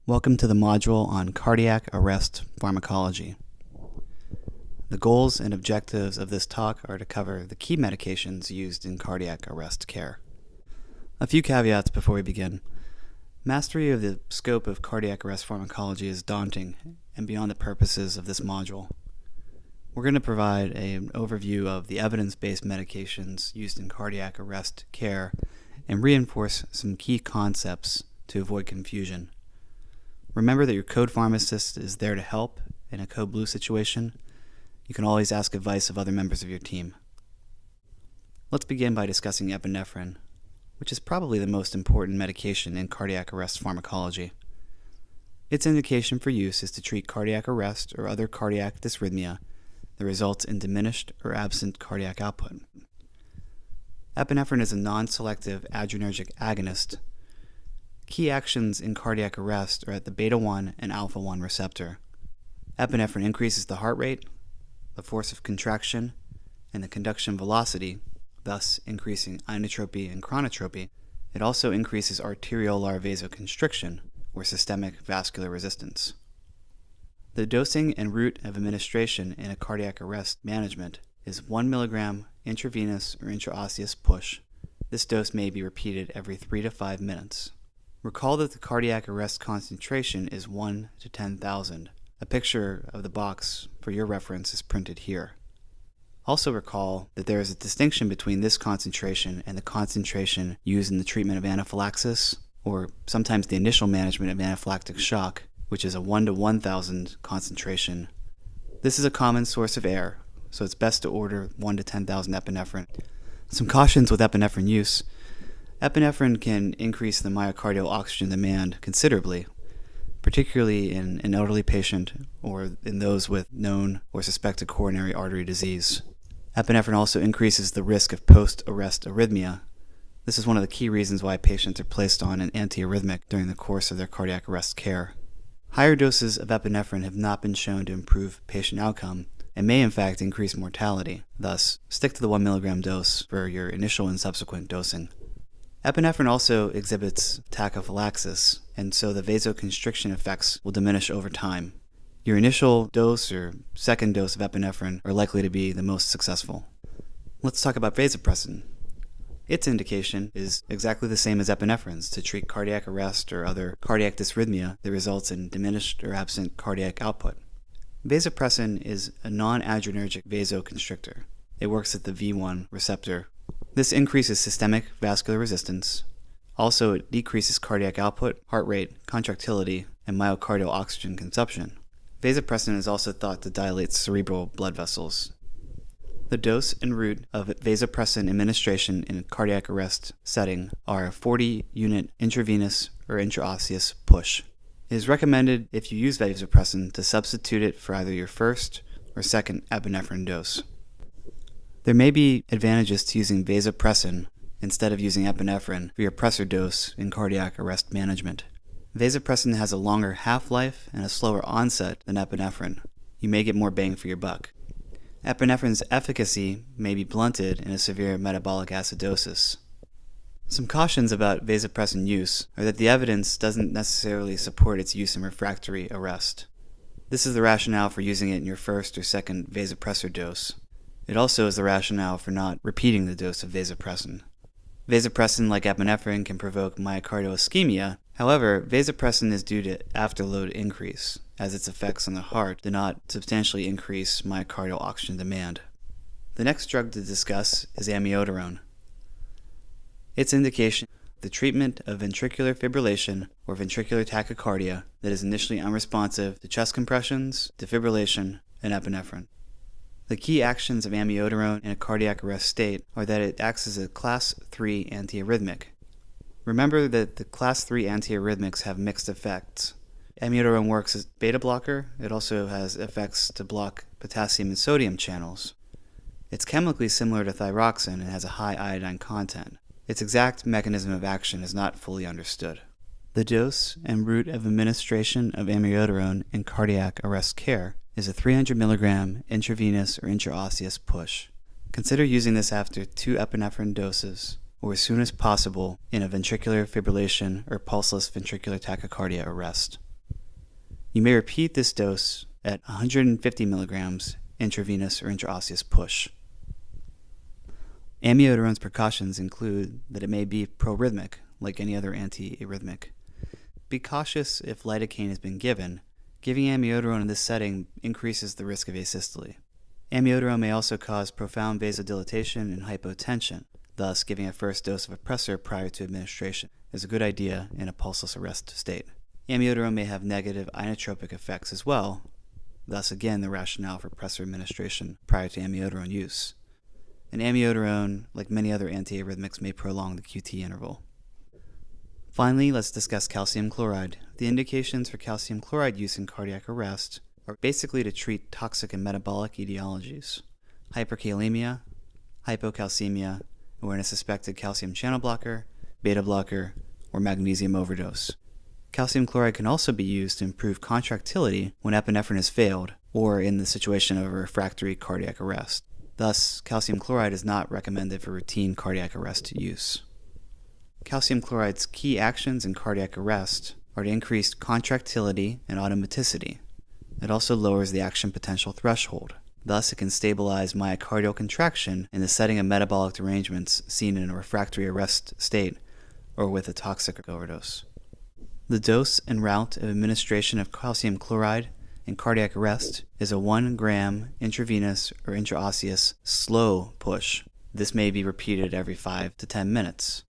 Welcome to the module on cardiac arrest pharmacology. The goals and objectives of this talk are to cover the key medications used in cardiac arrest care. A few caveats before we begin. Mastery of the scope of cardiac arrest pharmacology is daunting and beyond the purposes of this module. We're going to provide an overview of the evidence-based medications used in cardiac arrest care and reinforce some key concepts to avoid confusion. Remember that your code pharmacist is there to help in a code blue situation. You can always ask advice of other members of your team. Let's begin by discussing epinephrine, which is probably the most important medication in cardiac arrest pharmacology. Its indication for use is to treat cardiac arrest or other cardiac dysrhythmia that results in diminished or absent cardiac output. Epinephrine is a non-selective adrenergic agonist. Key actions in cardiac arrest are at the beta-1 and alpha-1 receptor. Epinephrine increases the heart rate, the force of contraction, and the conduction velocity, thus increasing inotropy and chronotropy. It also increases arteriolar vasoconstriction, or systemic vascular resistance. The dosing and route of administration in a cardiac arrest management is 1 mg intravenous or intraosseous push. This dose may be repeated every 3 to 5 minutes. Recall that the cardiac arrest concentration is 1 to 10,000. A picture of the box for your reference is printed here. Also recall that there is a distinction between this concentration and the concentration used in the treatment of anaphylaxis, or sometimes the initial management of anaphylactic shock, which is a 1 to 1,000 concentration. This is a common source of error, so it's best to order 1 to 10,000 epinephrine. Some cautions with epinephrine use. Epinephrine can increase the myocardial oxygen demand considerably, particularly in an elderly patient or in those with known or suspected coronary artery disease. Epinephrine also increases the risk of post-arrest arrhythmia. This is one of the key reasons why patients are placed on an antiarrhythmic during the course of their cardiac arrest care. Higher doses of epinephrine have not been shown to improve patient outcome and may in fact increase mortality. Thus, stick to the 1 mg dose for your initial and subsequent dosing. Epinephrine also exhibits tachyphylaxis, and so the vasoconstriction effects will diminish over time. Your initial dose or second dose of epinephrine are likely to be the most successful. Let's talk about vasopressin. Its indication is exactly the same as epinephrine's to treat cardiac arrest or other cardiac dysrhythmia that results in diminished or absent cardiac output. Vasopressin is a non-adrenergic vasoconstrictor. It works at the V1 receptor. This increases systemic vascular resistance. Also, it decreases cardiac output, heart rate, contractility, and myocardial oxygen consumption. Vasopressin is also thought to dilate cerebral blood vessels. The dose and route of vasopressin administration in a cardiac arrest setting are a 40-unit intravenous or intraosseous push. It is recommended if you use vasopressin to substitute it for either your first or second epinephrine dose. There may be advantages to using vasopressin instead of using epinephrine for your pressor dose in cardiac arrest management. Vasopressin has a longer half-life and a slower onset than epinephrine. You may get more bang for your buck. Epinephrine's efficacy may be blunted in a severe metabolic acidosis. Some cautions about vasopressin use are that the evidence doesn't necessarily support its use in refractory arrest. This is the rationale for using it in your first or second vasopressor dose. It also is the rationale for not repeating the dose of vasopressin. Vasopressin, like epinephrine, can provoke myocardial ischemia. However, vasopressin is due to afterload increase, as its effects on the heart do not substantially increase myocardial oxygen demand. The next drug to discuss is amiodarone. Its indication is the treatment of ventricular fibrillation or ventricular tachycardia that is initially unresponsive to chest compressions, defibrillation, and epinephrine. The key actions of amiodarone in a cardiac arrest state are that it acts as a class 3 antiarrhythmic. Remember that the class 3 antiarrhythmics have mixed effects. Amiodarone works as beta blocker. It also has effects to block potassium and sodium channels. It's chemically similar to thyroxine and has a high iodine content. Its exact mechanism of action is not fully understood. The dose and route of administration of amiodarone in cardiac arrest care is a 300 mg intravenous or intraosseous push. Consider using this after 2 epinephrine doses or as soon as possible in a ventricular fibrillation or pulseless ventricular tachycardia arrest. You may repeat this dose at 150 milligrams intravenous or intraosseous push. Amiodarone's precautions include that it may be proarrhythmic, like any other antiarrhythmic. Be cautious if lidocaine has been given. Giving amiodarone in this setting increases the risk of asystole. Amiodarone may also cause profound vasodilatation and hypotension. Thus, giving a first dose of a pressor prior to administration is a good idea in a pulseless arrest state. Amiodarone may have negative inotropic effects as well. Thus, again, the rationale for pressor administration prior to amiodarone use. And amiodarone, like many other antiarrhythmics, may prolong the QT interval. Finally, let's discuss calcium chloride. The indications for calcium chloride use in cardiac arrest are basically to treat toxic and metabolic etiologies: hyperkalemia, hypocalcemia, or in a suspected calcium channel blocker, beta blocker, or magnesium overdose. Calcium chloride can also be used to improve contractility when epinephrine has failed, or in the situation of a refractory cardiac arrest. Thus, calcium chloride is not recommended for routine cardiac arrest use. Calcium chloride's key actions in cardiac arrest are to increase contractility and automaticity. It also lowers the action potential threshold. Thus, it can stabilize myocardial contraction in the setting of metabolic derangements seen in a refractory arrest state or with a toxic overdose. The dose and route of administration of calcium chloride in cardiac arrest is a 1 gram intravenous or intraosseous slow push. This may be repeated every 5 to 10 minutes.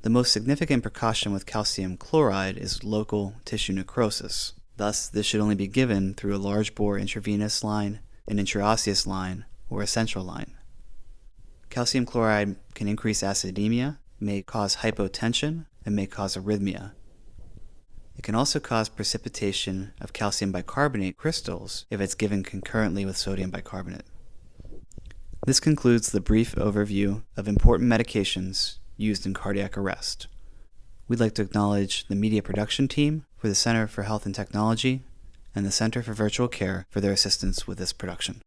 The most significant precaution with calcium chloride is local tissue necrosis. Thus, this should only be given through a large bore intravenous line, an intraosseous line, or a central line. Calcium chloride can increase acidemia, may cause hypotension, and may cause arrhythmia. It can also cause precipitation of calcium bicarbonate crystals if it's given concurrently with sodium bicarbonate. This concludes the brief overview of important medications used in cardiac arrest. We'd like to acknowledge the media production team for the Center for Health and Technology and the Center for Virtual Care for their assistance with this production.